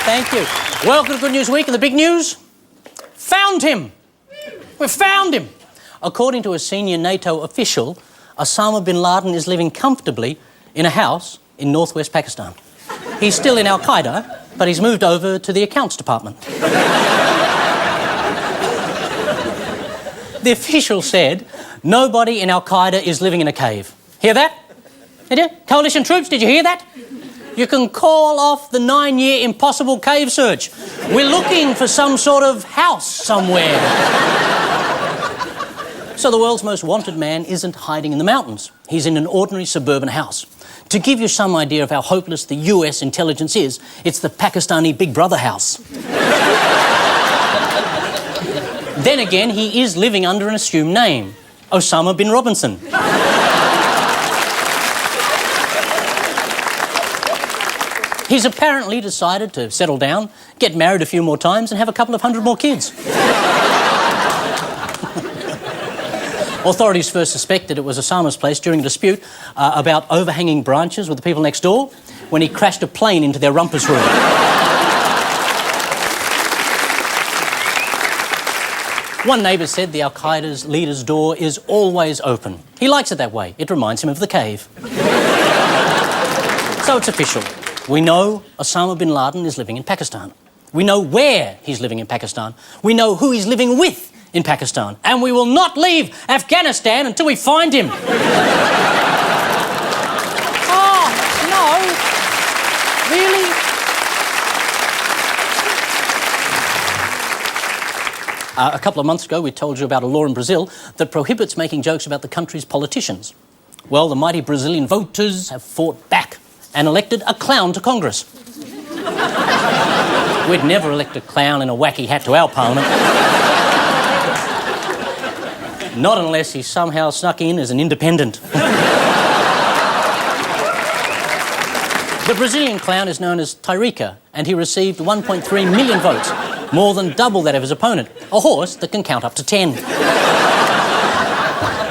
Thank you. Welcome to Good News Week, and the big news? Found him. We found him. According to a senior NATO official, Osama bin Laden is living comfortably in a house in northwest Pakistan. He's still in Al-Qaeda, but he's moved over to the accounts department. The official said, nobody in Al-Qaeda is living in a cave. Hear that? Did you? Coalition troops, did you hear that? You can call off the 9-year impossible cave search. We're looking for some sort of house somewhere. So the world's most wanted man isn't hiding in the mountains. He's in an ordinary suburban house. To give you some idea of how hopeless the US intelligence is, it's the Pakistani Big Brother house. Then again, he is living under an assumed name, Osama bin Robinson. He's apparently decided to settle down, get married a few more times and have a couple of hundred more kids. Authorities first suspected it was Osama's place during a dispute about overhanging branches with the people next door when he crashed a plane into their rumpus room. One neighbour said the Al-Qaeda's leader's door is always open. He likes it that way. It reminds him of the cave. So it's official. We know Osama bin Laden is living in Pakistan. We know where he's living in Pakistan. We know who he's living with in Pakistan. And we will not leave Afghanistan until we find him. Oh, no. Really? A couple of months ago, we told you about a law in Brazil that prohibits making jokes about the country's politicians. Well, the mighty Brazilian voters have fought back and elected a clown to Congress. We'd never elect a clown in a wacky hat to our parliament. Not unless he somehow snuck in as an independent. The Brazilian clown is known as Tairica, and he received 1.3 million votes, more than double that of his opponent, a horse that can count up to 10.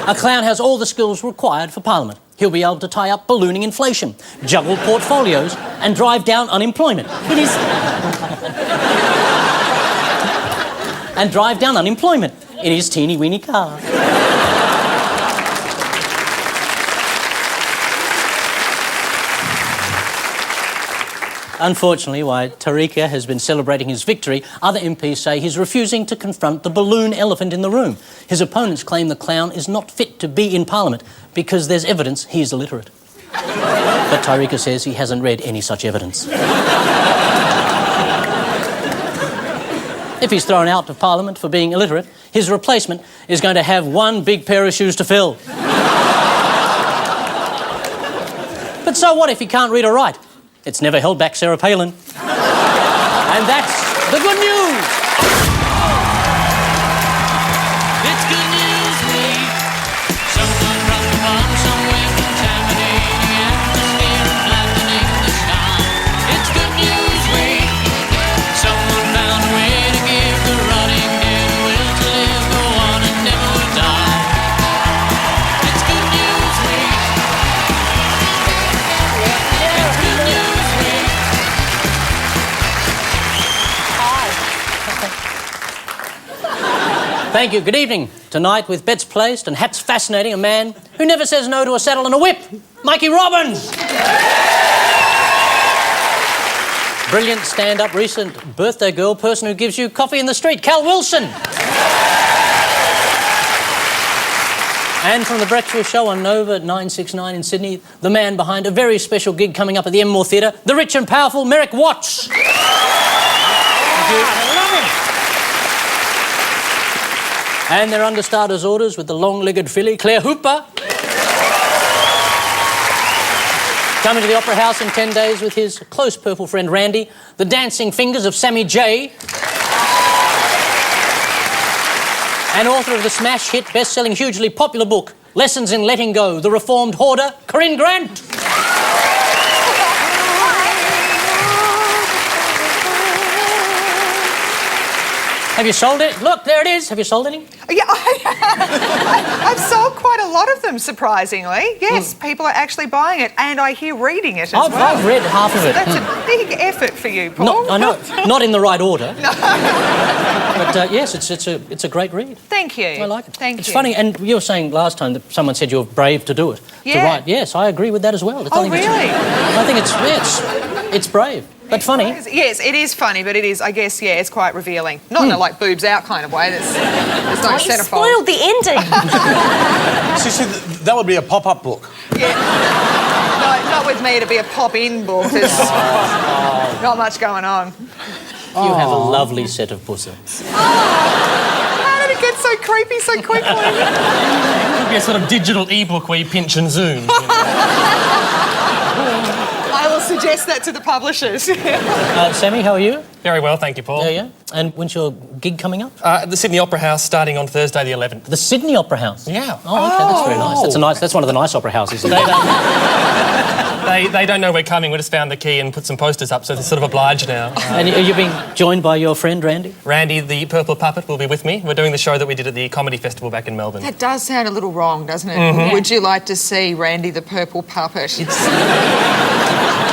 A clown has all the skills required for Parliament. He'll be able to tie up ballooning inflation, juggle portfolios, and drive down unemployment. And drive down unemployment in his teeny-weeny car. Unfortunately, while Tairica has been celebrating his victory, other MPs say he's refusing to confront the balloon elephant in the room. His opponents claim the clown is not fit to be in Parliament because there's evidence he's illiterate. But Tairica says he hasn't read any such evidence. If he's thrown out of Parliament for being illiterate, his replacement is going to have one big pair of shoes to fill. But so what if he can't read or write? It's never held back Sarah Palin. And that's the good news. It's Good News Week. Someone dropped a bomb somewhere, contaminating the atmosphere and flattening the sky. It's Good News Week. Someone found a way to give the rotting dead a will to live, go on and never die. It's Good News Week. It's Good News Week. Thank you. Good evening. Tonight, with bets placed and hats fascinating, a man who never says no to a saddle and a whip, Mikey Robbins. Brilliant stand-up, recent birthday girl, person who gives you coffee in the street, Cal Wilson. And from the breakfast show on Nova 969 in Sydney, the man behind a very special gig coming up at the Enmore Theatre, the rich and powerful Merrick Watts. Thank you. I love him. And they're under starter's orders with the long-legged filly, Claire Hooper. Coming to the Opera House in 10 days with his close purple friend Randy, the dancing fingers of Sammy J. And author of the smash hit, best-selling, hugely popular book, Lessons in Letting Go, The Reformed Hoarder, Corinne Grant. Have you sold it? Look, there it is. Have you sold any? Yeah, I've sold quite a lot of them, surprisingly. Yes, people are actually buying it, and I hear reading it as well. I've read half of it. That's a big effort for you, Paul. I know, not in the right order. But yes, it's a great read. Thank you. I like it. Thank you. It's funny, and you were saying last time that someone said you're brave to do it. Yeah. To write. Yes, I agree with that as well. Oh, really? I think it's brave, but funny. Yes, it is funny, but it is, I guess, yeah, it's quite revealing. Not in a, like, boobs out kind of way. There's no You centerfold. spoiled the ending. See, that would be a pop-up book. Yeah. No, not with me. It'd be a pop-in book. There's not much going on. You have a lovely set of bosoms. How did it get so creepy so quickly? It could be a sort of digital e-book where you pinch and zoom. You know. I will suggest that to the publishers. Sammy, how are you? Very well, thank you, Paul. Yeah. And when's your gig coming up? At the Sydney Opera House, starting on Thursday the 11th. The Sydney Opera House. Yeah. Oh, okay, that's very nice. That's one of the nice opera houses. Isn't it? They don't know we're coming. We just found the key and put some posters up, so they're sort of obliged now. And are you being joined by your friend Randy? Randy, the purple puppet, will be with me. We're doing the show that we did at the Comedy Festival back in Melbourne. That does sound a little wrong, doesn't it? Mm-hmm. Would you like to see Randy the Purple Puppet?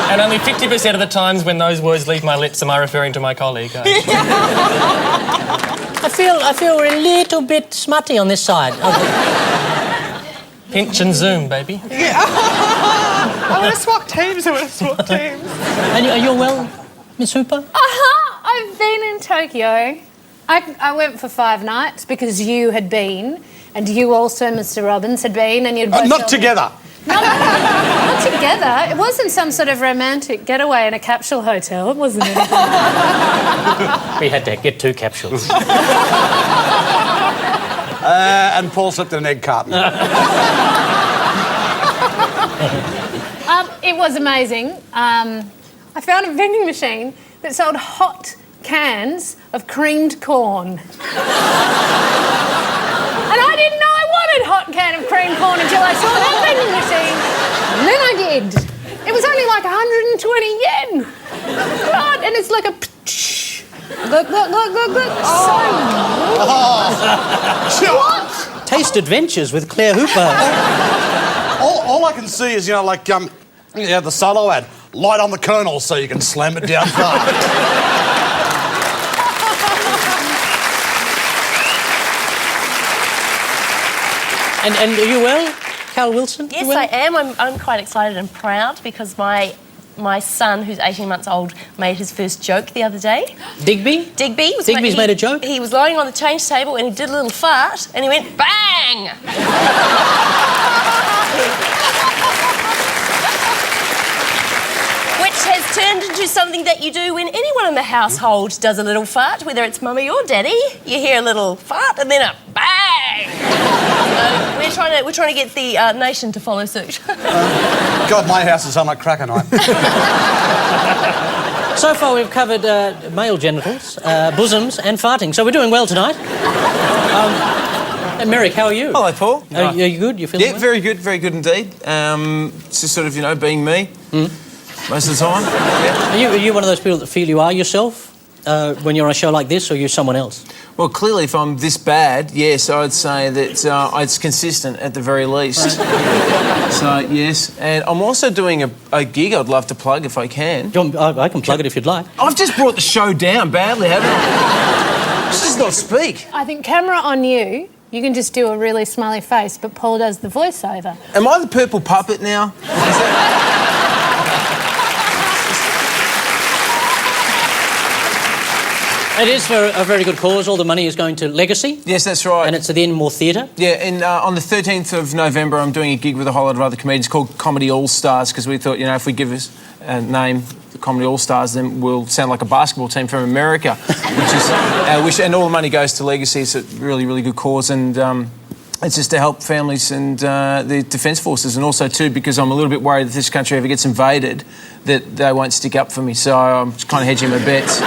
And only 50% of the times when those words leave my lips am I referring to my colleague. I feel we're a little bit smutty on this side. Pinch and zoom, baby. Yeah. I want to swap teams. And are you well, Miss Hooper? I've been in Tokyo. I went for 5 nights because you had been, and you also, Mr. Robbins, had been, and you'd both Not together. Not together. It wasn't some sort of romantic getaway in a capsule hotel. It wasn't anything. We had to get 2 capsules. And Paul slipped in an egg carton. It was amazing. I found a vending machine that sold hot cans of creamed corn. And I didn't know I wanted hot can of creamed corn until I saw that vending machine. And then I did. It was only like 120 yen. God, and it's like a... Look. What? Taste Adventures with Claire Hooper. All I can see is, like, the solo ad. Light on the kernel so you can slam it down fast. And are you well, Cal Wilson? Yes, You well? I am. I'm quite excited and proud because my son, who's 18 months old, made his first joke the other day. Digby's made a joke? He was lying on the change table and he did a little fart and he went, bang! Which has turned into something that you do when anyone in the household does a little fart, whether it's mummy or daddy. You hear a little fart and then a bang! So we're trying to get the nation to follow suit. God, my house is on like cracker night. So far we've covered male genitals, bosoms and farting, so we're doing well tonight. And Merrick, how are you? Hello, Paul. Are you good? You feeling Yeah, well? very good indeed. It's just sort of, being me most of the time. Yeah. Are you one of those people that feel you are yourself when you're on a show like this, or you're someone else? Well, clearly, if I'm this bad, yes, I'd say that it's consistent at the very least. So, yes. And I'm also doing a gig I'd love to plug if I can. I can plug it if you'd like. I've just brought the show down badly, haven't I? Just does not speak. I think camera on you, you can just do a really smiley face, but Paul does the voiceover. Am I the purple puppet now? It is for a very good cause. All the money is going to Legacy. Yes, that's right. And it's at the Enmore Theatre. Yeah, and on the 13th of November, I'm doing a gig with a whole lot of other comedians called Comedy All Stars, because we thought, if we give us a name, the Comedy All Stars, then we'll sound like a basketball team from America, and all the money goes to Legacy. It's a really, really good cause, and it's just to help families and the Defence Forces, and also, too, because I'm a little bit worried if this country ever gets invaded, that they won't stick up for me, so I'm just kind of hedging my bets.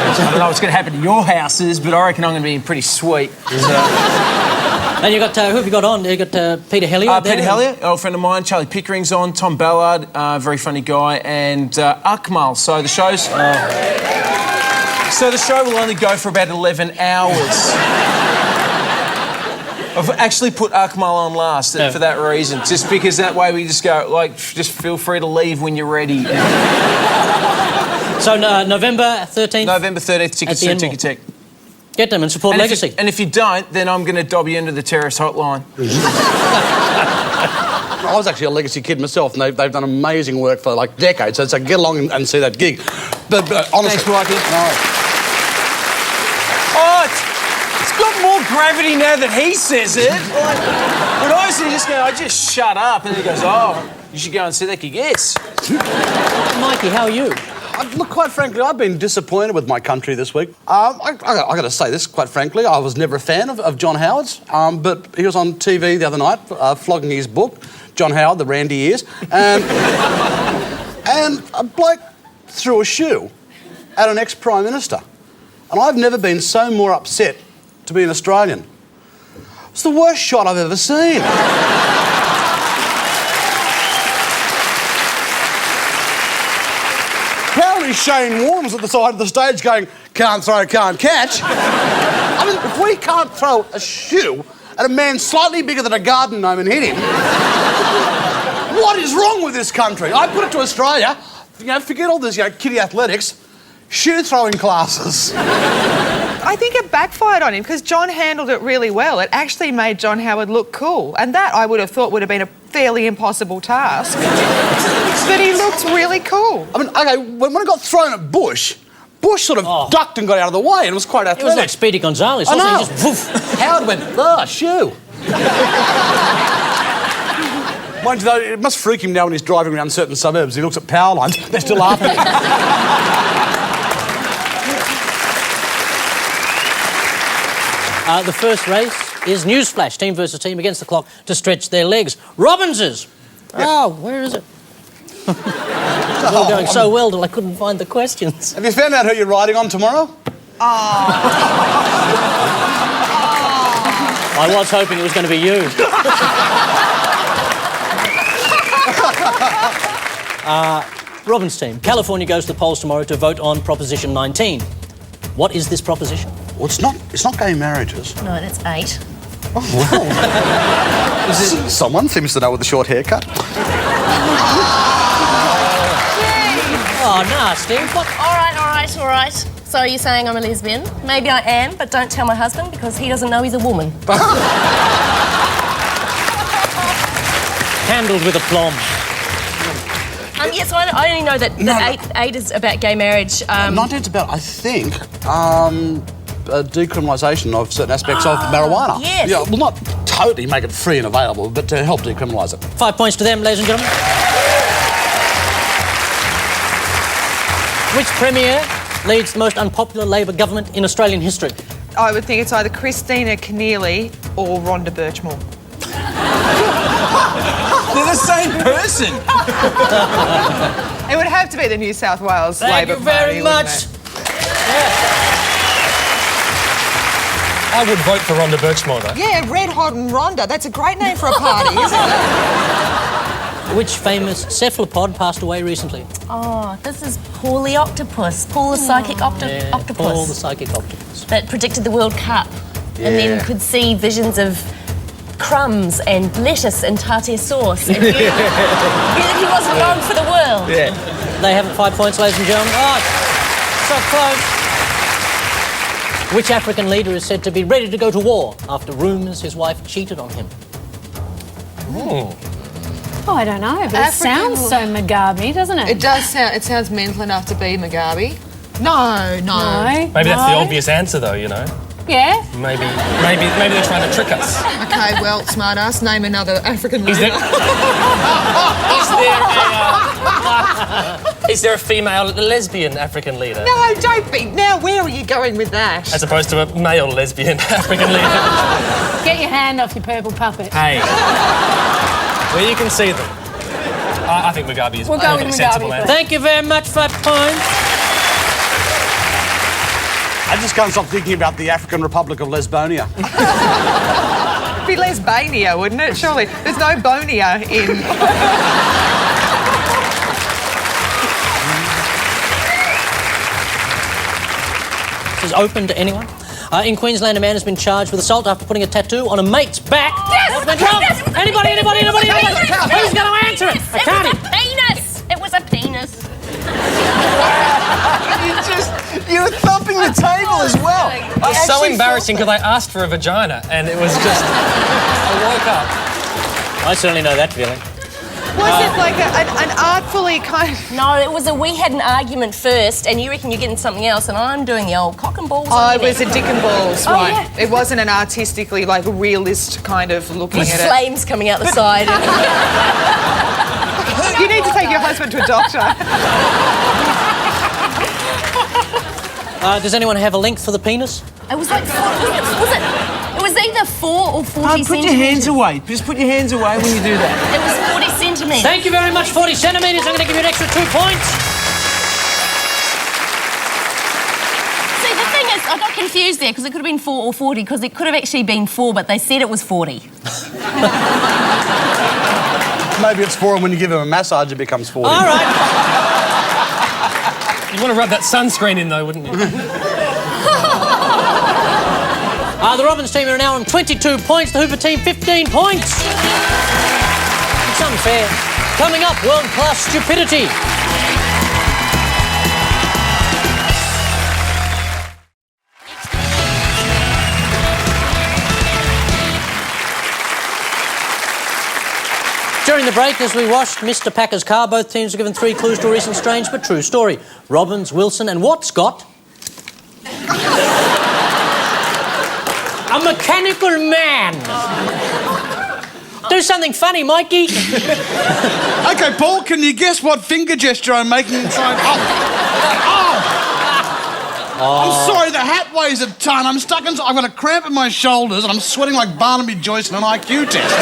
I don't know what's going to happen to your houses, but I reckon I'm going to be pretty sweet. And you got who have you got on? You got Peter Hellier. Peter Hellier, old friend of mine. Charlie Pickering's on. Tom Ballard, very funny guy, and Akmal. So the show's. So the show will only go for about 11 hours. I've actually put Akmal on last for that reason, just because that way we just go, like, just feel free to leave when you're ready. So November 13th? November 13th, tickets to Ticketek. Get them and support Legacy. And if you don't, then I'm going to dob you into the terrorist hotline. I was actually a Legacy kid myself, and they've done amazing work for, like, decades, so get along and see that gig. But honestly... Thanks, Mikey. No. Oh, it's got more gravity now that he says it. Like, when I see this guy, I just shut up, and he goes, oh, you should go and see that gig. Yes. Mikey, how are you? Look, quite frankly, I've been disappointed with my country this week. I got to say this, quite frankly. I was never a fan of John Howard's, but he was on TV the other night flogging his book, John Howard, The Randy Years, and a bloke threw a shoe at an ex-Prime Minister. And I've never been so more upset to be an Australian. It's the worst shot I've ever seen. Apparently Shane Warne was at the side of the stage going, can't throw, can't catch. I mean, if we can't throw a shoe at a man slightly bigger than a garden gnome and hit him, what is wrong with this country? I put it to Australia, forget all this, kiddie athletics, shoe throwing classes. I think it backfired on him because John handled it really well. It actually made John Howard look cool, and that I would have thought would have been a fairly impossible task. But he looked really cool. I mean, OK, when it got thrown at Bush sort of ducked and got out of the way, and it was quite athletic. It was like Speedy Gonzales, wasn't he? Just woof. Howard went, shoe. Mind you, though, it must freak him now when he's driving around certain suburbs. He looks at power lines, they're still after him. The first race is Newsflash, team versus team against the clock to stretch their legs. Robbins's! Yeah. Oh, where is it? It's all going so well that I couldn't find the questions. Have you found out who you're riding on tomorrow? I was hoping it was going to be you. Robin's team. California goes to the polls tomorrow to vote on Proposition 19. What is this proposition? Well, it's not gay marriages. No, that's 8. Oh, well. Someone seems to know with the short haircut. Oh, nasty. What? All right. So you're saying I'm a lesbian? Maybe I am, but don't tell my husband because he doesn't know he's a woman. Handled with aplomb. Yes, I only know that 8 is about gay marriage. 19's about, I think, decriminalisation of certain aspects of marijuana. Yes. Yeah, well, not totally make it free and available, but to help decriminalise it. 5 points to them, ladies and gentlemen. Which Premier leads the most unpopular Labor government in Australian history? I would think it's either Christina Keneally or Rhonda Birchmore. They're the same person. It would have to be the New South Wales Thank Labor you very Party, much. I would vote for Rhonda Birchmore, though. Yeah, Red Hot and Rhonda. That's a great name for a party, isn't it? Which famous cephalopod passed away recently? Oh, this is Paul the octopus. Paul the psychic octopus. Paul the psychic octopus. That predicted the World Cup and then could see visions of crumbs and lettuce and tartare sauce. And he wasn't wrong for the world. Yeah. They have 5 points, ladies and gentlemen. Oh, so close. Which African leader is said to be ready to go to war after rumours his wife cheated on him? Oh, I don't know, but it sounds so Mugabe, doesn't it? It does sound. It sounds mental enough to be Mugabe. No. Maybe that's the obvious answer, though, you know. Yeah. Maybe they're trying to trick us. Okay, well, smartass, name another African leader. Is there a female lesbian African leader? No, don't be. Now, where are you going with that? As opposed to a male lesbian African leader. Get your hand off your purple puppet. Hey. Well, you can see them. I think Mugabe is We'll go with a Mugabe sensible first. answer. Thank you very much, 5 points. I just can't stop thinking about the African Republic of Lesbonia. It'd be Lesbania, wouldn't it? Surely. There's no bonia in... is open to anyone. In Queensland, a man has been charged with assault after putting a tattoo on a mate's back. Yes! What went wrong? Anybody? Who's going to answer it? I can't. It was a penis. You were thumping the table as well. It was so embarrassing because I asked for a vagina and it was just... I woke up. I certainly know that feeling. Was it like an artfully kind of... No, we had an argument first, and you reckon you're getting something else, and I'm doing the old cock and balls. Oh, it was a dick and balls, Oh, right. yeah. It wasn't an artistically, like, realist kind of looking With at it. flames coming out the side. You need to take your husband to a doctor. Does anyone have a length for the penis? It was like, it was either 4 or 40 Put your centimetres. hands away. Just put your hands away when you do that. It was 40 centimetres. Thank you very much, 40 centimetres. I'm going to give you an extra 2 points. See, the thing is, I got confused there because it could have been 4 or 40 because it could have actually been 4, but they said it was 40. Maybe it's 4 and when you give him a massage it becomes 40. All right. You'd want to rub that sunscreen in though, wouldn't you? The Robbins team are now on 22 points. The Hooper team, 15 points. It's unfair. Coming up, world-class stupidity. During the break, as we washed Mr. Packer's car, both teams were given 3 clues to a recent strange but true story. Robbins, Wilson and what, Scott? A mechanical man. Do something funny, Mikey. OK, Paul, can you guess what finger gesture I'm making inside? I'm sorry, the hat weighs a ton. I've got a cramp in my shoulders and I'm sweating like Barnaby Joyce in an IQ test.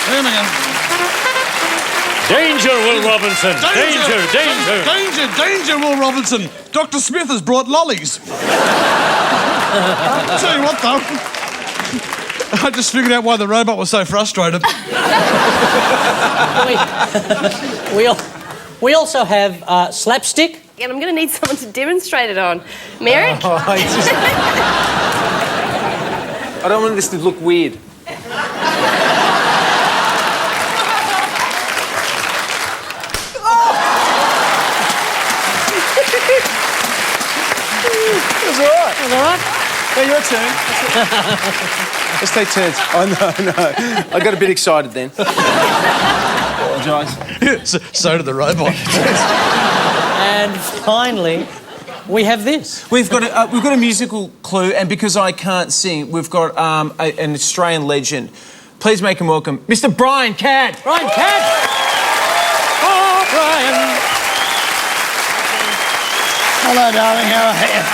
There we go. Danger, Will Robinson. Danger, Will Robinson. Dr. Smith has brought lollies. I'll tell you what, though. I just figured out why the robot was so frustrated. We also have slapstick. And I'm going to need someone to demonstrate it on. Merrick? I don't want this to look weird. All right. Hey, your turn. Let's take turns. Oh, no. I got a bit excited then. Apologise. So did the robot. And finally, we have this. We've got a musical clue, and because I can't sing, we've got an Australian legend. Please make him welcome, Mr. Brian Cadd. Brian Cadd. Oh, Brian. Hello, darling. How are you?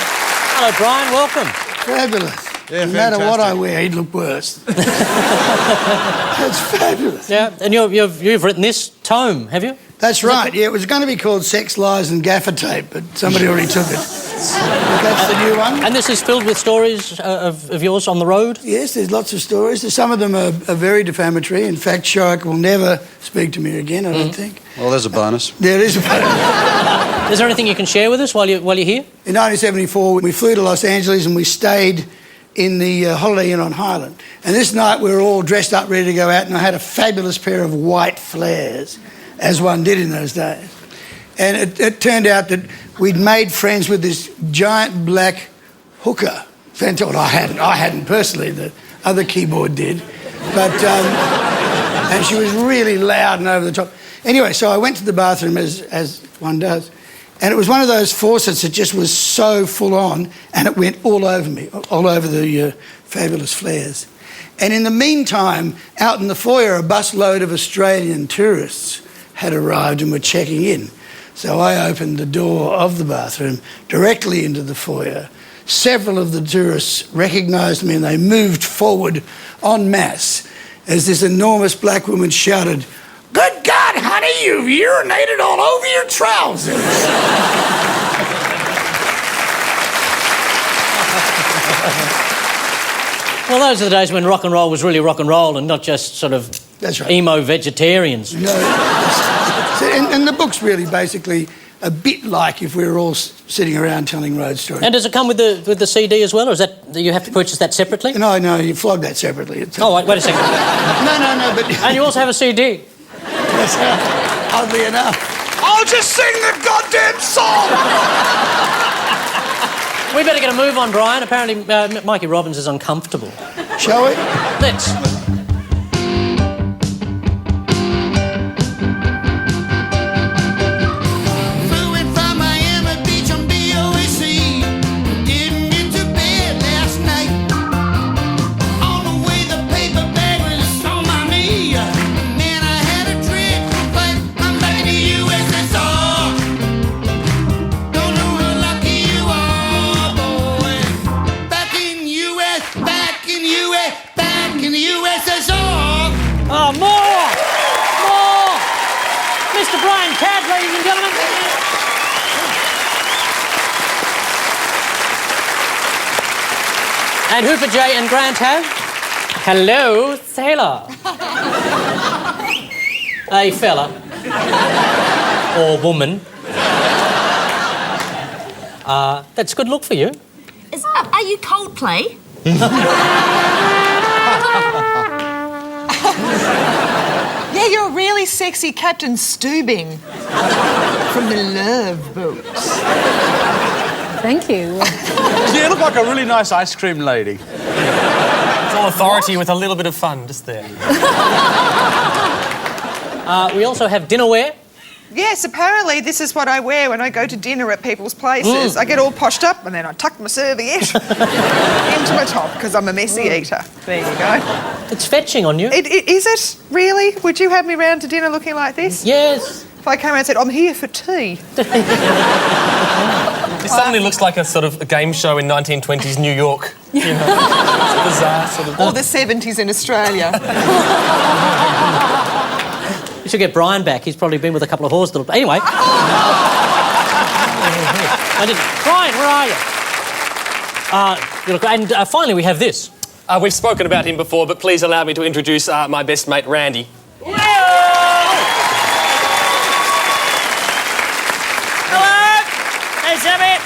Hello, Brian. Welcome. Fabulous. Yeah, no matter what I wear, he'd look worse. That's fabulous. Yeah, and you've written this tome, have you? That's right. Yeah, it was going to be called Sex, Lies and Gaffer Tape, but somebody already took it. That's the new one. And this is filled with stories of yours on the road? Yes, there's lots of stories. Some of them are very defamatory. In fact, Shark will never speak to me again, I don't think. Well, there's a bonus. There is a bonus. Is there anything you can share with us while you're here? In 1974, we flew to Los Angeles and we stayed in the Holiday Inn on Highland. And this night we were all dressed up, ready to go out, and I had a fabulous pair of white flares, as one did in those days. And it turned out that we'd made friends with this giant black hooker. Well, I hadn't personally, the other keyboard did. But, and she was really loud and over the top. Anyway, so I went to the bathroom, as one does, and it was one of those faucets that just was so full on, and it went all over me, all over the fabulous flares. And in the meantime, out in the foyer, a busload of Australian tourists had arrived and were checking in. So I opened the door of the bathroom directly into the foyer. Several of the tourists recognised me and they moved forward en masse as this enormous black woman shouted, "Good God, honey, you've urinated all over your trousers." Well, those are the days when rock and roll was really rock and roll and not just sort of That's right. emo vegetarians. No. And the book's really basically a bit like if we were all sitting around telling road stories. And does it come with the CD as well, or is that you have to purchase that separately? No, you flog that separately. Oh, wait a second. No, but... And you also have a CD. That's oddly enough. I'll just sing the goddamn song! We better get a move on, Brian. Apparently, Mikey Robbins is uncomfortable. Shall we? Let's. Oh, more! Mr. Brian Cadd, ladies and gentlemen. And Hooper J and Grant have... Hello, sailor. A fella. Or woman. That's a good look for you. Are you Coldplay? Yeah, you're a really sexy Captain Steubing from the Love Boats. Thank you. You look like a really nice ice cream lady. It's all authority with a little bit of fun just there. We also have dinnerware. Yes, apparently this is what I wear when I go to dinner at people's places. I get all poshed up and then I tuck my serviette into my top because I'm a messy eater. There you go. It's fetching on you. Is it? Really? Would you have me round to dinner looking like this? Yes. If I came around and said, I'm here for tea. This suddenly looks like a sort of a game show in 1920s New York. You know, it's bizarre sort of... Or the 70s in Australia. You should get Brian back. He's probably been with a couple of whores. Anyway. I didn't. Brian, where are you? And finally, we have this. We've spoken about him before, but please allow me to introduce my best mate, Randy. Hello! Hey, Sammy!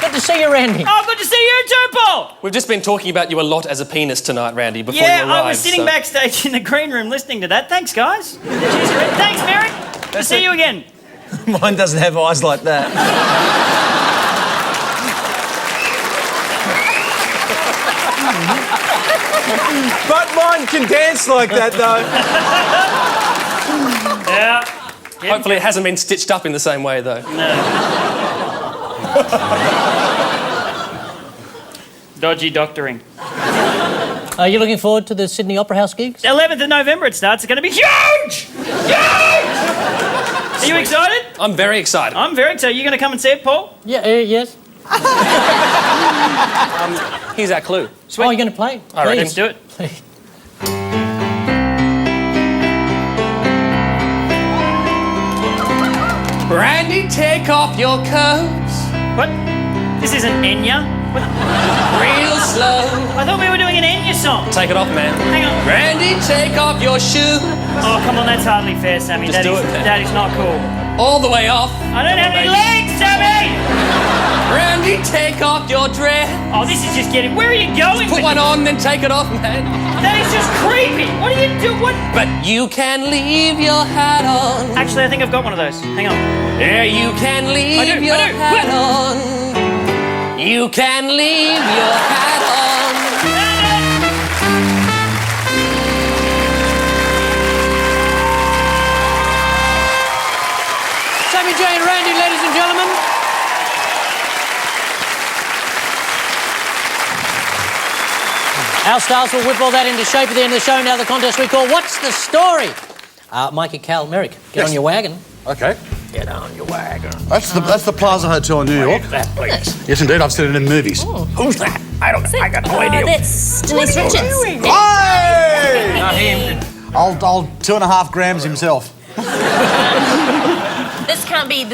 Good to see you, Randy. Oh, good to see you too, Paul! We've just been talking about you a lot as a penis tonight, Randy, before you arrived. I was sitting backstage in the green room listening to that. Thanks, guys. Cheers, thanks, Merrick. Good to see you again. Mine doesn't have eyes like that. But mine can dance like that, though. Yeah. Hopefully it hasn't been stitched up in the same way, though. No. Dodgy doctoring. Are you looking forward to the Sydney Opera House gigs? 11th of November it starts. It's going to be huge! Huge! Are you excited? I'm very excited. I'm very excited. Are you going to come and see it, Paul? Yeah, yes. Here's our clue. Sweet. Oh, you're going to play? I reckon. Let's do it. Randy, take off your coats. What? This isn't Enya? What? Real slow. I thought we were doing an Enya song. Take it off, man. Hang on. Randy, take off your shoe. Oh, come on, that's hardly fair, Sammy. Just do it, man. That is not cool. All the way off. I don't have any legs, Sammy! Randy, take off your dress. Oh, this is just getting... Where are you going Put with one on, then take it off, man. That is just creepy. What do you do? What? But you can leave your hat on. Actually, I think I've got one of those. Hang on. Yeah, you can leave your hat on. You can leave your hat on. Sammy J and Randy, ladies and gentlemen. Our stars will whip all that into shape at the end of the show. Now the contest we call What's the Story? Mikey, Cal, Merrick, get on your wagon. Okay. Get on your wagon. That's the Plaza Hotel in New York. That place. Yes, indeed. I've seen it in movies. Oh. Who's that? I got no idea. That's Denise Richards. Hey! Old 2.5 grams himself. This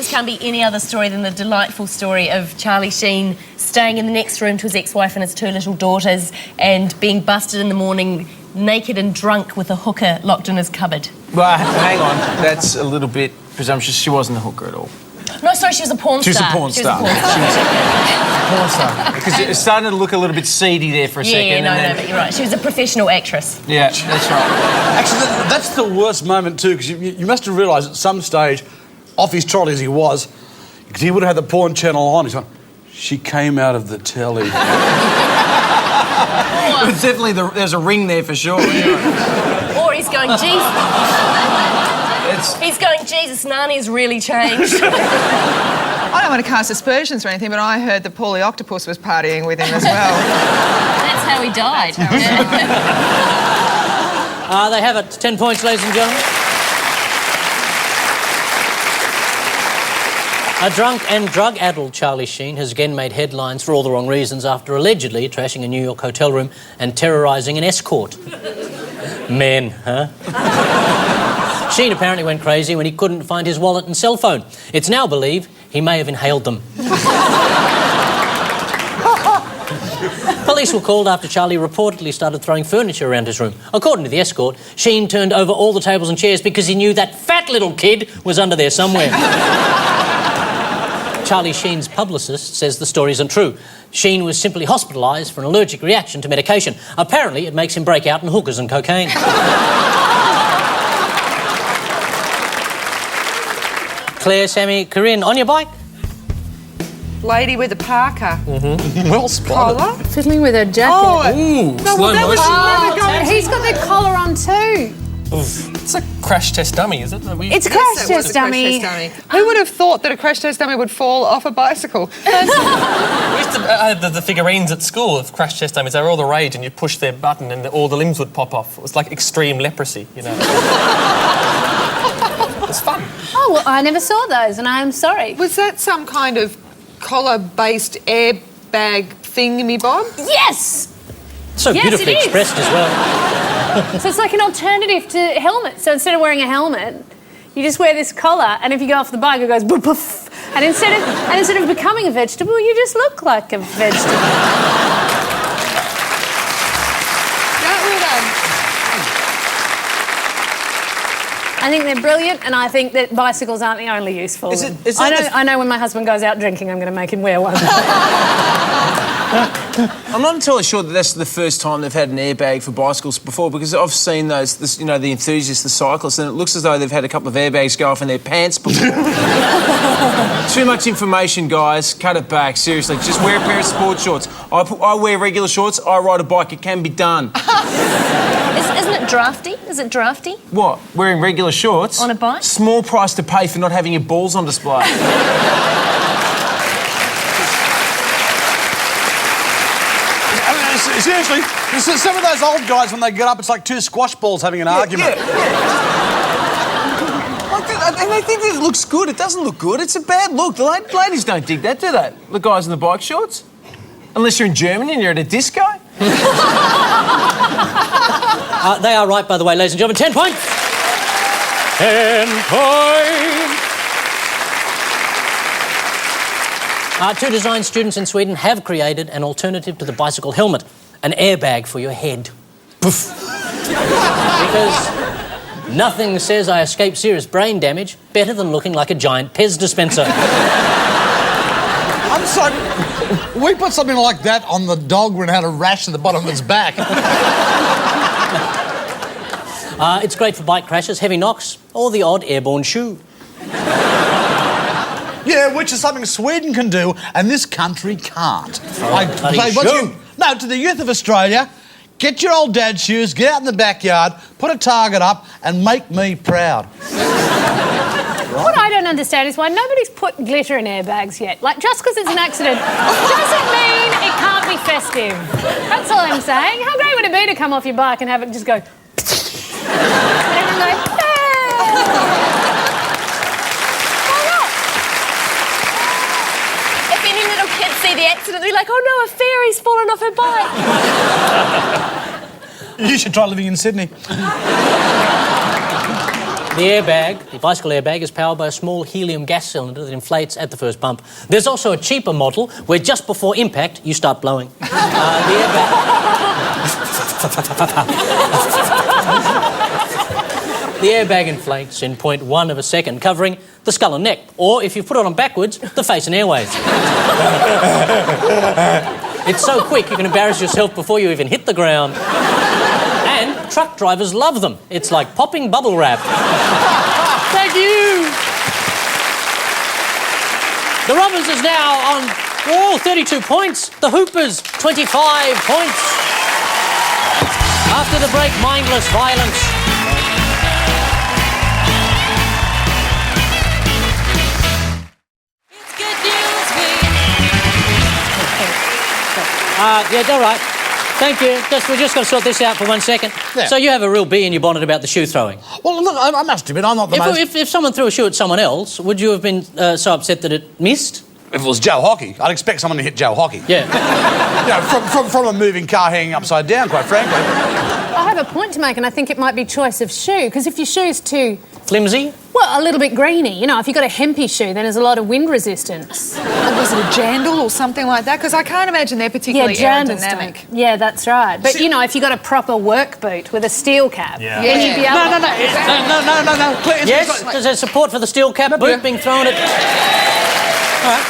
can't be any other story than the delightful story of Charlie Sheen staying in the next room to his ex-wife and his 2 little daughters and being busted in the morning naked and drunk with a hooker locked in his cupboard. Well, hang on. That's a little bit presumptuous. She wasn't a hooker at all. No, sorry, she was a porn She was star. a porn star. Because it was starting to look a little bit seedy there for a second. Yeah, no, but you're right. She was a professional actress. Yeah, that's right. Actually, that's the worst moment too, because you must have realised at some stage, off his trolley as he was, because he would have had the porn channel on. He's like, she came out of the telly. It's definitely there's a ring there for sure. Anyway. Or he's going, Jesus. He's going, Jesus, Narnia's really changed. I don't want to cast aspersions or anything, but I heard that Paulie Octopus was partying with him as well. That's how he died. They have it. 10 points, ladies and gentlemen. A drunk and drug-addled Charlie Sheen has again made headlines for all the wrong reasons after allegedly trashing a New York hotel room and terrorising an escort. Men, huh? Sheen apparently went crazy when he couldn't find his wallet and cell phone. It's now believed he may have inhaled them. Police were called after Charlie reportedly started throwing furniture around his room. According to the escort, Sheen turned over all the tables and chairs because he knew that fat little kid was under there somewhere. Charlie Sheen's publicist says the story isn't true. Sheen was simply hospitalised for an allergic reaction to medication. Apparently, it makes him break out in hookers and cocaine. Claire, Sammy, Corinne, on your bike? Lady with a parka. Well spotted. Collar? Fiddling with her jacket. Oh, Ooh, no, well, that was never going. He's got the collar on too. It's a crash test dummy, is it? It's a Yes, crash it was test a crash dummy. test dummy. Who would have thought that a crash test dummy would fall off a bicycle? We used to have the figurines at school of crash test dummies. They were all the rage, and you'd push their button and all the limbs would pop off. It was like extreme leprosy, you know. It was fun. Oh, well, I never saw those, and I'm sorry. Was that some kind of collar-based airbag thingamy-bob? Yes! So Yes, beautifully it is. expressed as well. So it's like an alternative to helmet. So instead of wearing a helmet, you just wear this collar, and if you go off the bike, it goes boof, poof. And instead of becoming a vegetable, you just look like a vegetable. Well done. I think they're brilliant, and I think that bicycles aren't the only use for them. I know when my husband goes out drinking, I'm going to make him wear one. I'm not entirely sure that that's the first time they've had an airbag for bicycles before, because I've seen those, the enthusiasts, the cyclists, and it looks as though they've had a couple of airbags go off in their pants before. Too much information, guys. Cut it back. Seriously, just wear a pair of sports shorts. I wear regular shorts. I ride a bike. It can be done. Isn't it drafty? Is it drafty? What? Wearing regular shorts? On a bike? Small price to pay for not having your balls on display. Seriously, some of those old guys, when they get up, it's like two squash balls having an argument. And they think it looks good. It doesn't look good. It's a bad look. The ladies don't dig that, do they? The guys in the bike shorts? Unless you're in Germany and you're at a disco? They are right, by the way, ladies and gentlemen. 10 points. 10 points. Two design students in Sweden have created an alternative to the bicycle helmet, an airbag for your head. Poof. Because nothing says I escape serious brain damage better than looking like a giant Pez dispenser. I'm sorry. We put something like that on the dog when it had a rash at the bottom of its back. It's great for bike crashes, heavy knocks, or the odd airborne shoe. Yeah, which is something Sweden can do and this country can't. No, to the youth of Australia, get your old dad's shoes, get out in the backyard, put a target up and make me proud. What I don't understand is why nobody's put glitter in airbags yet. Like, just because it's an accident doesn't mean it can't be festive. That's all I'm saying. How great would it be to come off your bike and have it just go... and everyone go, If any little kids see the accident, they're like, oh no, a fairy's fallen off her bike. You should try living in Sydney. The airbag, the bicycle airbag, is powered by a small helium gas cylinder that inflates at the first bump. There's also a cheaper model where just before impact you start blowing. The airbag... The airbag inflates in 0.1 of a second, covering the skull and neck, or if you put it on backwards, the face and airways. It's so quick you can embarrass yourself before you even hit the ground. And truck drivers love them. It's like popping bubble wrap. Thank you. The Robbins is now on 32 points. The Hoopers, 25 points. After the break, mindless violence. It's good news week. Yeah, all right. Thank you. We're just going to sort this out for 1 second. Yeah. So you have a real bee in your bonnet about the shoe throwing. Well, look, I must admit, I'm not the most... If someone threw a shoe at someone else, would you have been so upset that it missed? If it was Joe Hockey, I'd expect someone to hit Joe Hockey. Yeah. You know, from a moving car hanging upside down, quite frankly. I have a point to make, and I think it might be choice of shoe, because if your shoe's too... Flimsy? Well, a little bit greeny. You know, if you've got a hempy shoe, then there's a lot of wind resistance. Was it a jandal or something like that? Because I can't imagine they're particularly aerodynamic. Yeah, that's right. But, you know, if you've got a proper work boot with a steel cap, then you'd be able... No. Yes, there's support for the steel cap boot being thrown at... All right.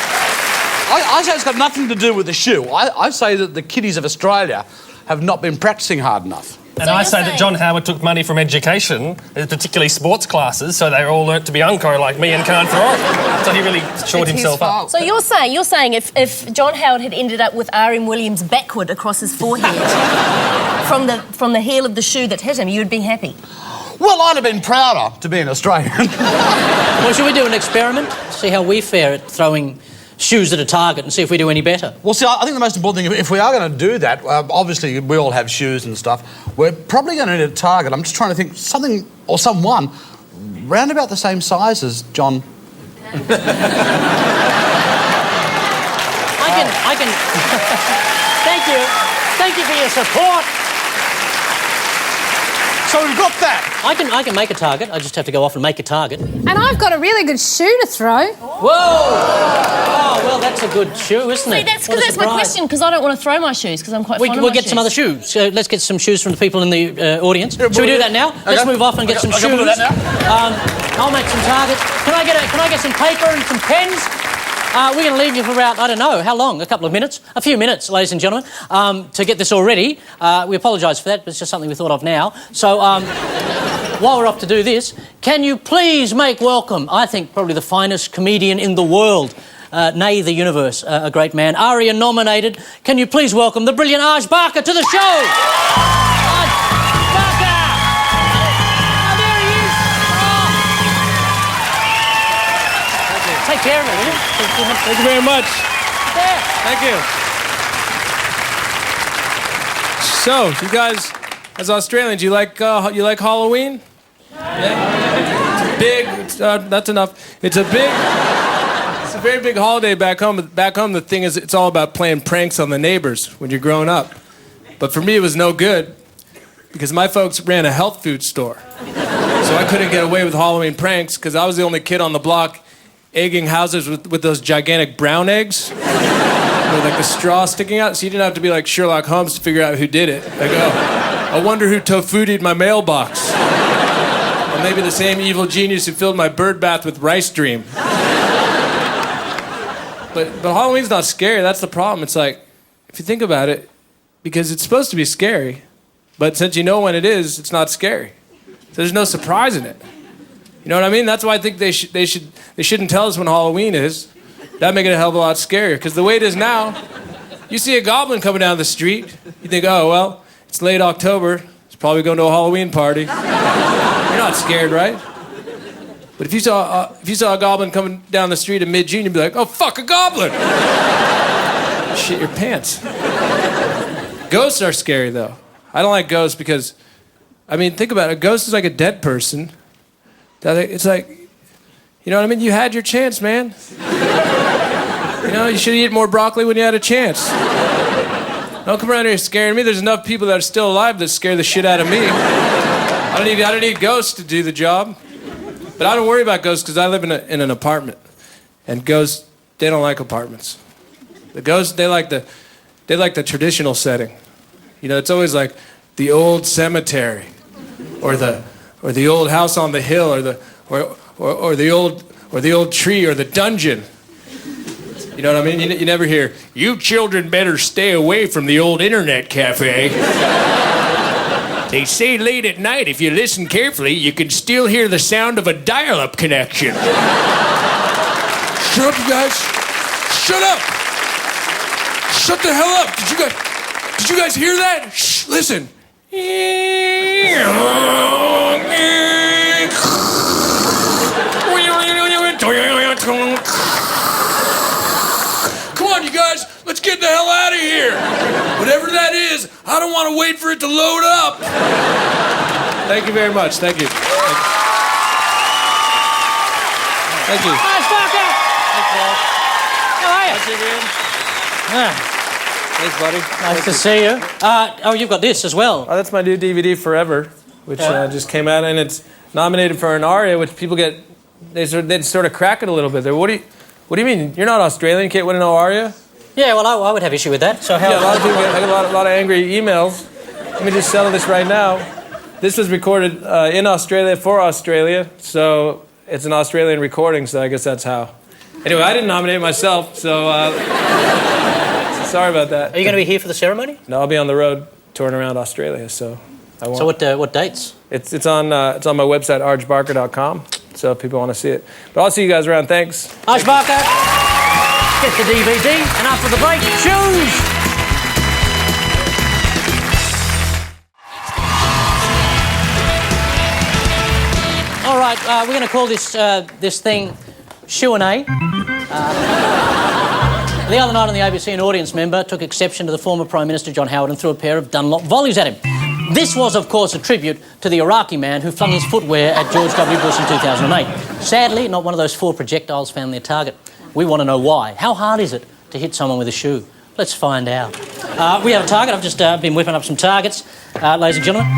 I say it's got nothing to do with the shoe. I say that the kiddies of Australia have not been practising hard enough. And So I you're say that saying- John Howard took money from education, particularly sports classes, so they all learnt to be unco like me and can't throw it. So he really shored It's his himself up. fault. So you're saying if John Howard had ended up with R.M. Williams backward across his forehead from the heel of the shoe that hit him, you'd be happy? Well, I'd have been prouder to be an Australian. Well, should we do an experiment? See how we fare at throwing shoes at a target and see if we do any better. Well, see, I think the most important thing, if we are going to do that, obviously we all have shoes and stuff, we're probably going to need a target. I'm just trying to think something or someone round about the same size as John. I can... Thank you. Thank you for your support. So we've got that. I can make a target. I just have to go off and make a target. And I've got a really good shoe to throw. Whoa! Oh, well, that's a good shoe, isn't See, it? that's What a because that's my surprise. question, because I don't want to throw my shoes, because I'm quite fond of We'll my get shoes. some other shoes. So let's get some shoes from the people in the audience. Should we do that now? Let's move off and get some shoes. We'll do that now. I'll make some targets. Can I get some paper and some pens? We're going to leave you for about, I don't know, how long? A couple of minutes? A few minutes, ladies and gentlemen, to get this all ready. We apologise for that, but it's just something we thought of now. So, while we're off to do this, can you please make welcome, I think, probably the finest comedian in the world, nay, the universe, a great man, ARIA nominated. Can you please welcome the brilliant Aj Barker to the show? Aj Barker! Oh, there he is! Oh. Take care of it, will you? Thank you very much. There. Thank you. So, you guys, as Australians, you like Halloween? Yeah. It's big. That's enough. It's a very big holiday back home. Back home, the thing is, it's all about playing pranks on the neighbors when you're growing up. But for me, it was no good because my folks ran a health food store, so I couldn't get away with Halloween pranks because I was the only kid on the block egging houses with those gigantic brown eggs with like the straw sticking out, so you didn't have to be like Sherlock Holmes to figure out who did it. Like, oh, I wonder who tofu'd my mailbox. Or maybe the same evil genius who filled my bird bath with rice dream. But Halloween's not scary. That's the problem. It's like, if you think about it, because it's supposed to be scary, but since you know when it is, it's not scary. So there's no surprise in it. You know what I mean? That's why I think they shouldn't tell us when Halloween is. That'd make it a hell of a lot scarier. Because the way it is now, you see a goblin coming down the street, you think, oh, well, it's late October. It's probably going to a Halloween party. You're not scared, right? But if you saw a goblin coming down the street in mid-June, you'd be like, oh, fuck, a goblin! Shit your pants. Ghosts are scary, though. I don't like ghosts because, I mean, think about it. A ghost is like a dead person. It's like, you know what I mean? You had your chance, man. You know, you should have eaten more broccoli when you had a chance. Don't come around here scaring me. There's enough people that are still alive that scare the shit out of me. I don't need ghosts to do the job. But I don't worry about ghosts because I live in an apartment. And ghosts, they don't like apartments. The ghosts, they like the traditional setting. You know, it's always like the old cemetery or the or the old house on the hill, or the old tree, or the dungeon. You know what I mean? You never hear, "You children better stay away from the old internet cafe." They say late at night, if you listen carefully, you can still hear the sound of a dial-up connection. Shut up, you guys. Shut up. Shut the hell up. Did you guys hear that? Shh, listen. Come on, you guys. Let's get the hell out of here. Whatever that is, I don't want to wait for it to load up. Thank you very much. Thank you. Thank you. Hi, Sparker! How are you? Thanks, buddy. Nice to see you. Oh, you've got this as well. Oh, that's my new DVD, Forever, which just came out, and it's nominated for an ARIA, which people get, they sort of crack it a little bit. What do you mean? You're not Australian, you can't win an ARIA? Yeah, well, I would have issue with that. So how? Yeah, a lot of people get a lot of angry emails. Let me just settle this right now. This was recorded in Australia for Australia, so it's an Australian recording, so I guess that's how. Anyway, I didn't nominate myself, so sorry about that. Are you going to be here for the ceremony? No, I'll be on the road touring around Australia, so I won't. So what dates? It's on my website, arjbarker.com, so if people want to see it. But I'll see you guys around. Thanks. Arj Barker, get the DVD, and after the break, choose. All right, we're going to call this thing Q&A. The other night on the ABC, an audience member took exception to the former Prime Minister John Howard and threw a pair of Dunlop volleys at him. This was, of course, a tribute to the Iraqi man who flung his footwear at George W. Bush in 2008. Sadly, not one of those 4 projectiles found their target. We want to know why. How hard is it to hit someone with a shoe? Let's find out. We have a target. I've just been whipping up some targets, ladies and gentlemen.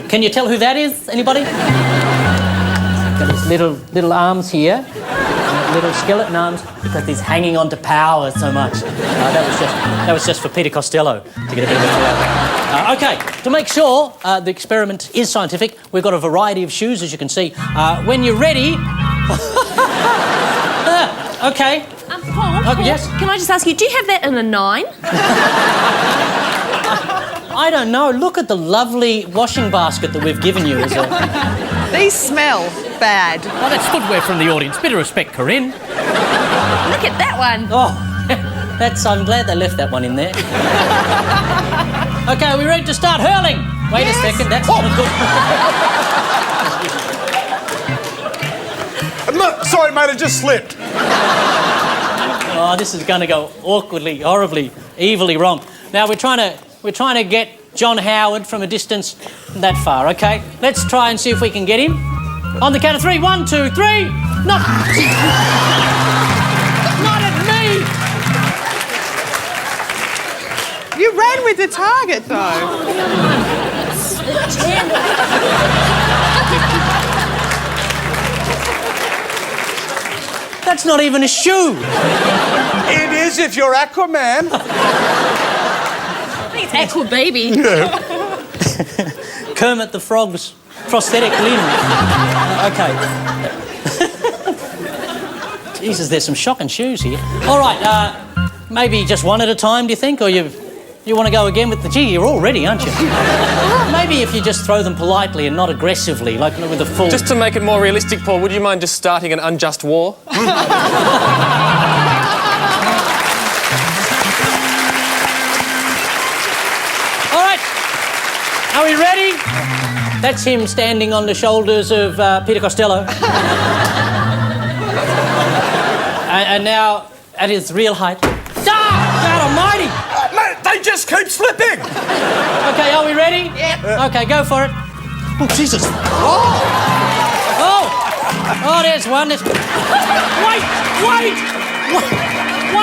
Can you tell who that is? Anybody? Got his little arms here. Little skeleton arms because he's hanging on to power so much. That was just for Peter Costello to get a bit of a feel. Okay, to make sure the experiment is scientific, we've got a variety of shoes, as you can see. When you're ready... okay. Paul, yes? Can I just ask you, do you have that in a 9? I don't know. Look at the lovely washing basket that we've given you. These smell bad. Oh, that's footwear from the audience. Bit of respect, Corinne. Look at that one. Oh, I'm glad they left that one in there. Okay, are we ready to start hurling? Wait a second, that's not good. Sorry, mate, it just slipped. Oh, this is going to go awkwardly, horribly, evilly wrong. Now, we're trying to get John Howard from a distance that far, okay? Let's try and see if we can get him. On the count of 3, 1, 2, 3. Not at me. You ran with the target, though. That's not even a shoe. It is if you're Aquaman. I think it's Aqua Baby. Kermit the Frog's prosthetic limb. Okay. Jesus, there's some shocking shoes here. All right, maybe just one at a time, do you think? Or you want to go again with the... Gee, you're all ready, aren't you? Maybe if you just throw them politely and not aggressively, like with a full... Just to make it more realistic, Paul, would you mind just starting an unjust war? All right. Are we ready? That's him standing on the shoulders of Peter Costello. And now, at his real height... God almighty! Mate, they just keep slipping. Okay, are we ready? Yep. Okay, go for it. Oh, Jesus. Oh, there's one.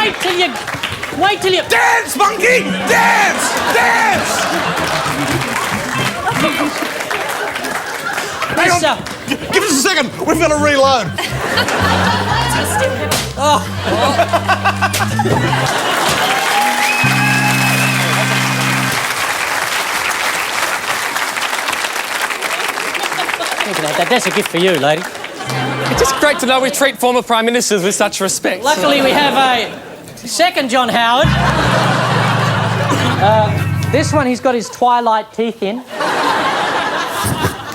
Wait till you... Dance, monkey! Dance! Dance! Hang on. Give us a second. We've got to reload. You can have that. That's a gift for you, lady. It's just great to know we treat former Prime Ministers with such respect. Luckily, we have a second John Howard. This one, he's got his twilight teeth in.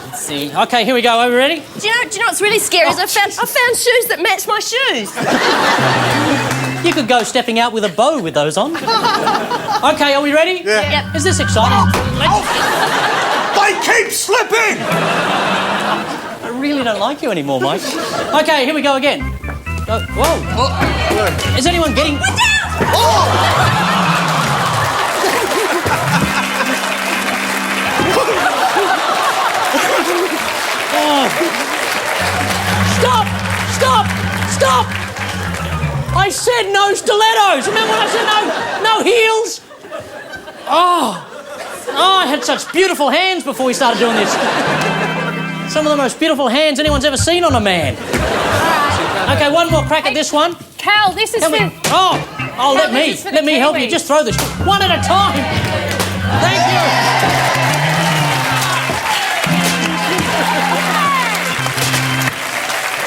Let's see. OK, here we go. Are we ready? Do you know what's really scary is I found shoes that match my shoes. You could go stepping out with a bow with those on. OK, are we ready? Yeah. Yep. Is this exciting? They keep slipping! I really don't like you anymore, Mike. OK, here we go again. Whoa. Is anyone getting... Watch out! Stop! I said no stilettos. Remember when I said no heels? Oh, I had such beautiful hands before we started doing this. Some of the most beautiful hands anyone's ever seen on a man. OK, one more crack at this one. Cal, this is for... Let me help you. Just throw this one at a time. Thank you.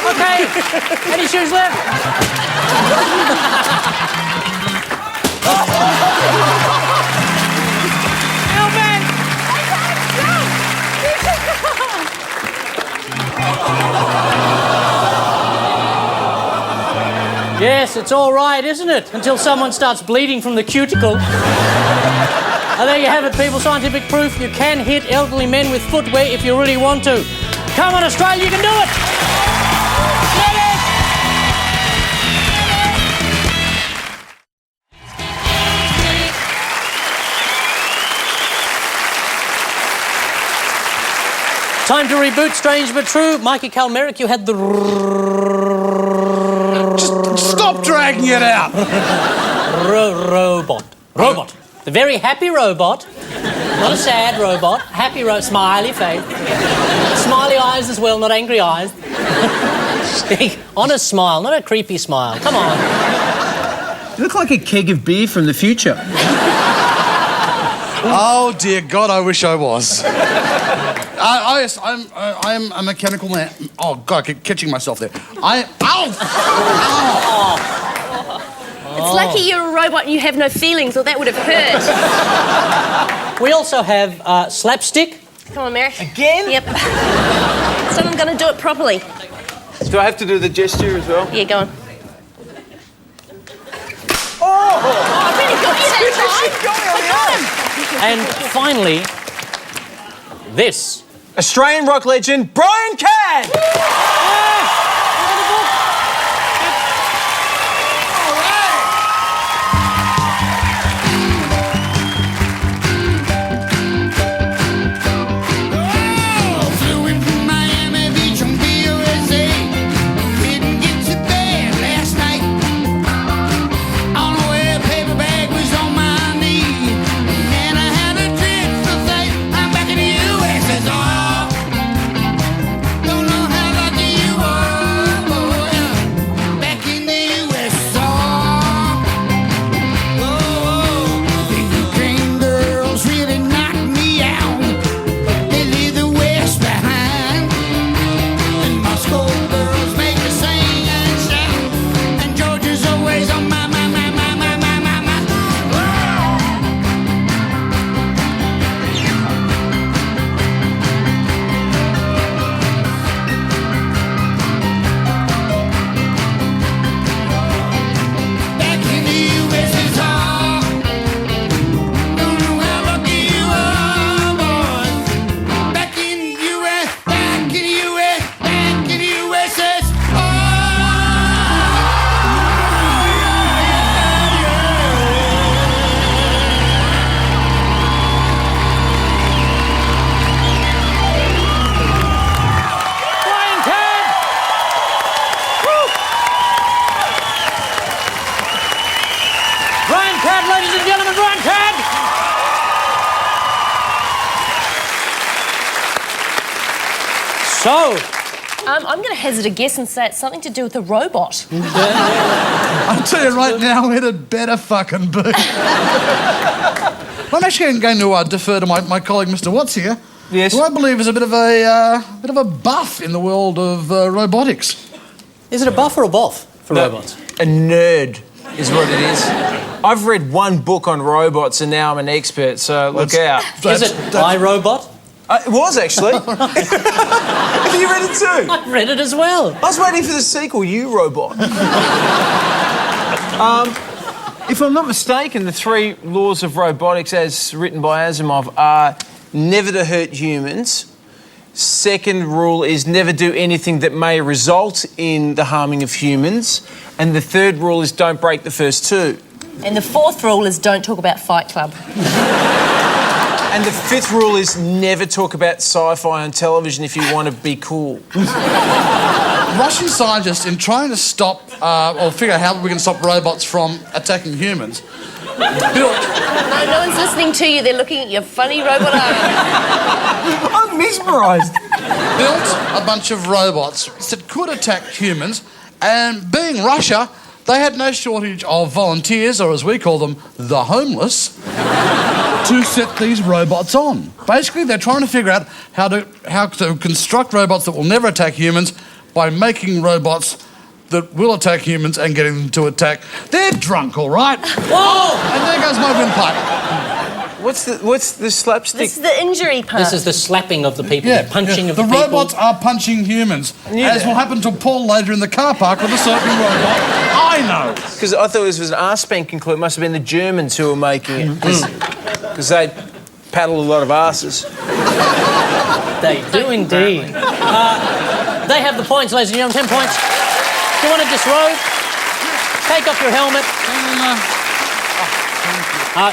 OK, any shoes left? Elvin! Yes, it's all right, isn't it? Until someone starts bleeding from the cuticle. And there you have it, people. Scientific proof you can hit elderly men with footwear if you really want to. Come on, Australia, you can do it! Time to reboot Strange But True. Mikey, Cal, Merrick, you had the... Just stop dragging it out. Robot. The very happy robot. Not a sad robot. Happy smiley face. Smiley eyes as well, not angry eyes. Honest smile, not a creepy smile. Come on. You look like a keg of beer from the future. Oh, dear God, I wish I was. Yes, I'm a mechanical man. Oh, God, I keep catching myself there. It's lucky you're a robot and you have no feelings, or that would have hurt. We also have slapstick. Come on, Merrick. Again? Yep. Someone's going to do it properly. Do I have to do the gesture as well? Yeah, go on. Oh, I really got you that time. And finally, this. Australian rock legend, Brian Cadd! Cadd, ladies and gentlemen, Brian Cadd! So... I'm going to hazard a guess and say it's something to do with a robot. I'll tell you right now, it had better fucking be. I'm actually going to defer to my colleague, Mr. Watts here. Yes. who I believe is a bit of a buff in the world of robotics. Is it a buff or a boff for robots? A nerd is what it is. I've read one book on robots and now I'm an expert, so look out. Is it iRobot? It was, actually. Have you read it too? I read it as well. I was waiting for the sequel, You Robot. If I'm not mistaken, the 3 laws of robotics, as written by Asimov, are never to hurt humans. Second rule is never do anything that may result in the harming of humans. And the third rule is don't break the first 2. And the 4th rule is don't talk about Fight Club. And the 5th rule is never talk about sci-fi on television if you want to be cool. Russian scientists, in trying to stop or figure out how we can stop robots from attacking humans, built... No one's listening to you. They're looking at your funny robot arm. I'm mesmerised. built a bunch of robots that could attack humans, and being Russia, they had no shortage of volunteers, or as we call them, the homeless, to set these robots on. Basically, they're trying to figure out how to construct robots that will never attack humans by making robots that will attack humans and getting them to attack. They're drunk, all right? Whoa! And there goes my windpipe. What's the slapstick? This is the injury part. This is the slapping of the people, the punching of the people. The robots are punching humans, as will happen to Paul later in the car park with a certain robot. I know. Because I thought this was an arse-spanking clue. It must have been the Germans who were making it. Because they paddle a lot of asses. They do indeed. They have the points, ladies and gentlemen, 10 points. If you want to disrobe, take off your helmet.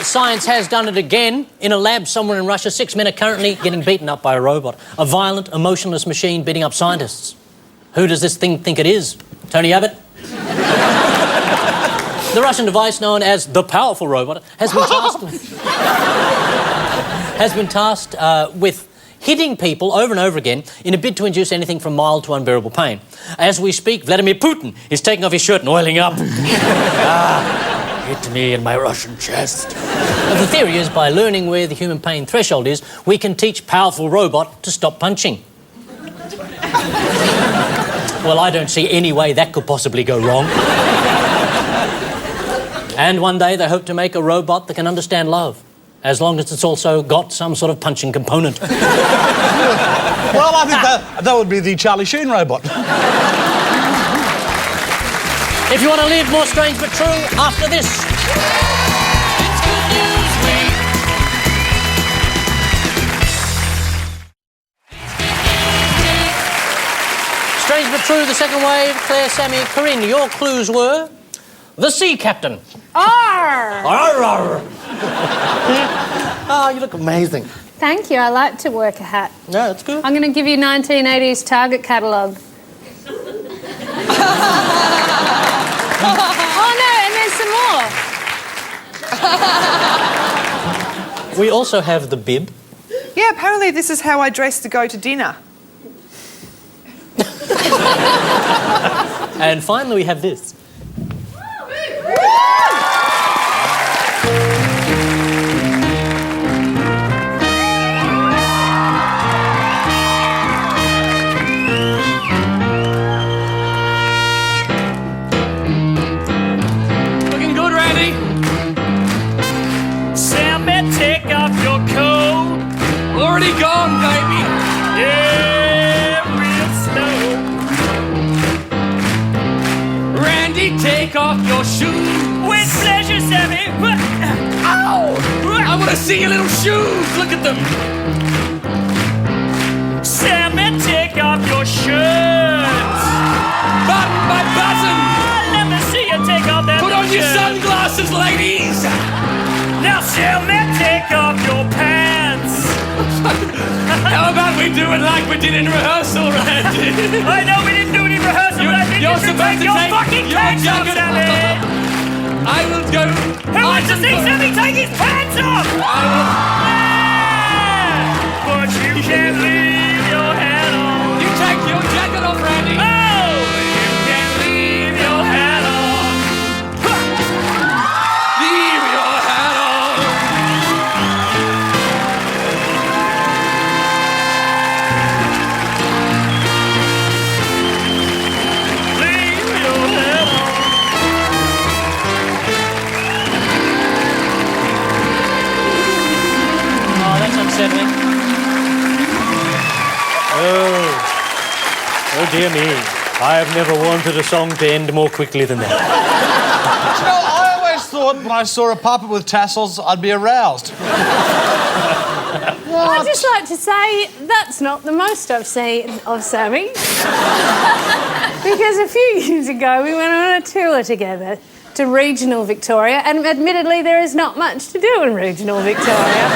Science has done it again. In a lab somewhere in Russia, 6 men are currently getting beaten up by a robot. A violent, emotionless machine beating up scientists. Who does this thing think it is? Tony Abbott? The Russian device known as the powerful robot has been tasked with hitting people over and over again in a bid to induce anything from mild to unbearable pain. As we speak, Vladimir Putin is taking off his shirt and oiling up. Hit me in my Russian chest. The theory is by learning where the human pain threshold is, we can teach powerful robot to stop punching. Well, I don't see any way that could possibly go wrong. And one day they hope to make a robot that can understand love, as long as it's also got some sort of punching component. Well, I think that would be the Charlie Sheen robot. If you want to live more strange but true after this. It's Good News Week. Strange but true, the second wave. Claire, Sammy, Corinne, your clues were the sea captain. Arr! Arr, arr. Oh, you look amazing. Thank you. I like to work a hat. No, that's good. I'm going to give you 1980s Target catalogue. Oh no, and there's some more. We also have the bib. Yeah, apparently this is how I dress to go to dinner. And finally we have this. Looking good, Randy. Sammy, take off your coat. Already gone, baby. Yeah, real slow. Randy, take off your shoes. With pleasure, Sammy. Ow! I want to see your little shoes. Look at them. Sammy, take off your shirt. Button by button. Let me see you take off that. Put on your sunglasses, ladies. Now, Sammy, take off your pants. How about we do it like we did in rehearsal, Randy? I know we didn't do it in rehearsal, but I think you're supposed to take fucking pants off, Sammy. I will go. Who wants to see Sammy take his pants off? I will. Yeah. But you can't leave your hat on. You take your jacket off, Randy. Oh, you can't leave your hat on. Leave your hat on. 1 dear me. I have never wanted a song to end more quickly than that. You know, I always thought when I saw a puppet with tassels, I'd be aroused. I'd just like to say that's not the most I've seen of Sammy. Because a few years ago we went on a tour together to regional Victoria, and admittedly there is not much to do in regional Victoria.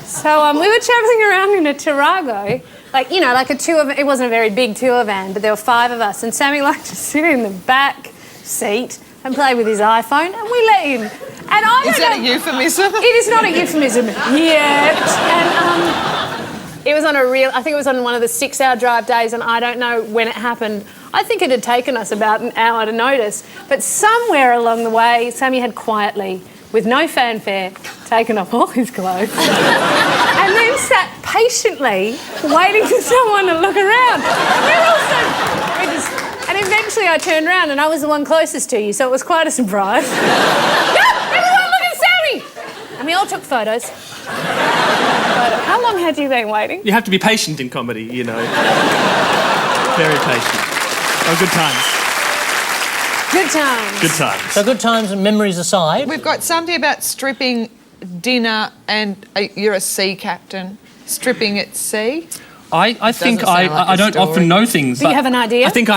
So we were travelling around in a Tarago, like a tour. It wasn't a very big tour van, but there were 5 of us, and Sammy liked to sit in the back seat and play with his iPhone, and we let him. And I Is that a euphemism? It is not a euphemism yet. And it was on I think it was on one of the 6-hour drive days, and I don't know when it happened. I think it had taken us about an hour to notice. But somewhere along the way, Sammy had quietly, with no fanfare, taken off all his clothes and then sat patiently waiting for someone to look around. And eventually I turned around and I was the one closest to you, so it was quite a surprise. Everyone look at Sammy! And we all took photos. How long had you been waiting? You have to be patient in comedy, you know. Very patient. Oh, good times. Good times. Good times. So good times and memories aside. We've got something about stripping dinner, and you're a sea captain. Stripping at sea. I think sound like I a don't story. often know things. Do you have an idea? I think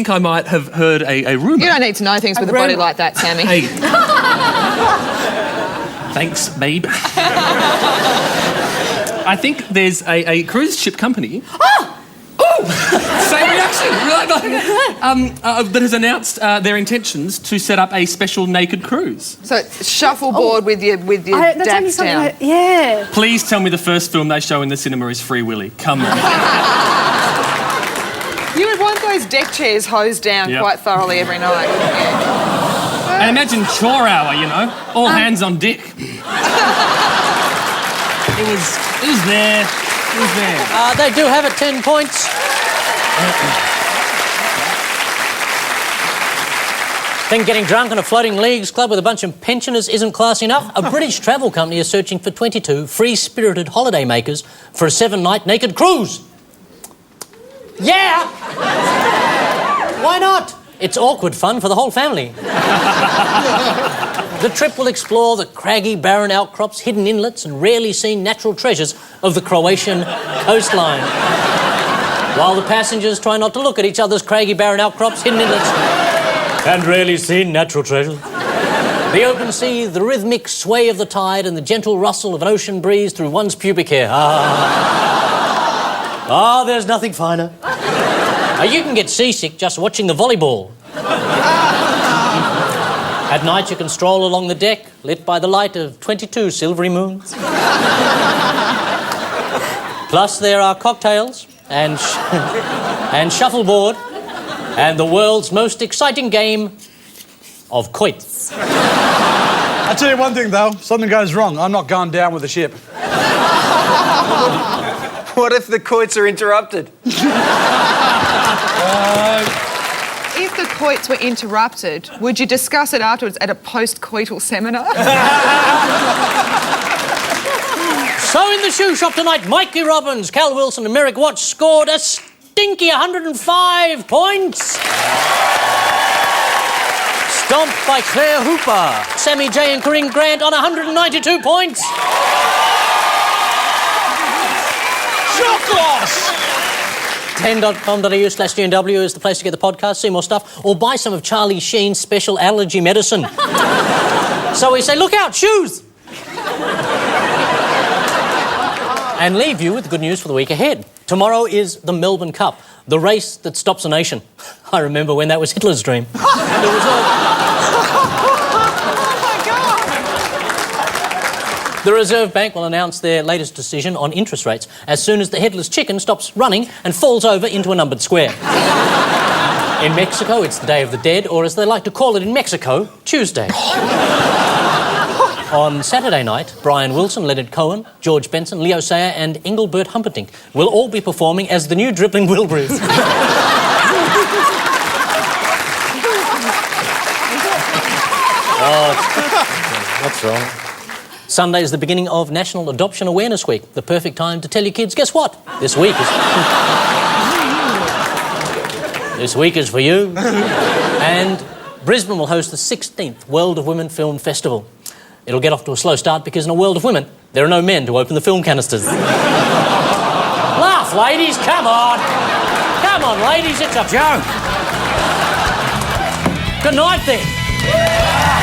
I might have heard a rumour. You don't need to know things with a body like that, Sammy. Hey. Thanks, babe. I think there's a cruise ship company. Same reaction, right? That has announced their intentions to set up a special naked cruise. So shuffleboard with your that's only dacks something down. yeah. Please tell me the first film they show in the cinema is Free Willy. Come on. You would want those deck chairs hosed down Yep. quite thoroughly every night. Yeah. And imagine chore hour, you know, all hands on deck. It was there. It was there. They do have it 10 points. Think getting drunk in a floating leagues club with a bunch of pensioners isn't classy enough? A British travel company is searching for 22 free-spirited holiday makers for a 7-night naked cruise. Yeah! Why not? It's awkward fun for the whole family. The trip will explore the craggy, barren outcrops, hidden inlets and rarely seen natural treasures of the Croatian coastline. While the passengers try not to look at each other's craggy, barren outcrops, hidden inlets and rarely seen natural treasures. The open sea, the rhythmic sway of the tide and the gentle rustle of an ocean breeze through one's pubic hair. There's nothing finer. You can get seasick just watching the volleyball. At night you can stroll along the deck, lit by the light of 22 silvery moons. Plus there are cocktails and shuffleboard and the world's most exciting game of quoits. I'll tell you one thing, though. Something goes wrong. I'm not going down with the ship. What if the quoits are interrupted? If the quoits were interrupted, would you discuss it afterwards at a post-coital seminar? So in the shoe shop tonight, Mikey Robbins, Cal Wilson and Merrick Watts scored a stinky 105 points. Stomped by Claire Hooper, Sammy J and Corinne Grant on 192 points. Shock loss! 10.com.au/GNW is the place to get the podcast, see more stuff, or buy some of Charlie Sheen's special allergy medicine. So we say, look out, shoes! And leave you with good news for the week ahead. Tomorrow is the Melbourne Cup, the race that stops a nation. I remember when that was Hitler's dream. The Reserve Bank will announce their latest decision on interest rates as soon as the headless chicken stops running and falls over into a numbered square. In Mexico, it's the Day of the Dead, or as they like to call it in Mexico, Tuesday. On Saturday night, Brian Wilson, Leonard Cohen, George Benson, Leo Sayer and Engelbert Humperdinck will all be performing as the new Dribbling Wilburys. What's wrong? Sunday is the beginning of National Adoption Awareness Week, the perfect time to tell your kids, guess what? This week is... This week is for you. And Brisbane will host the 16th World of Women Film Festival. It'll get off to a slow start because in a world of women, there are no men to open the film canisters. Laugh, ladies, come on. Come on, ladies, it's a joke. Good night, then.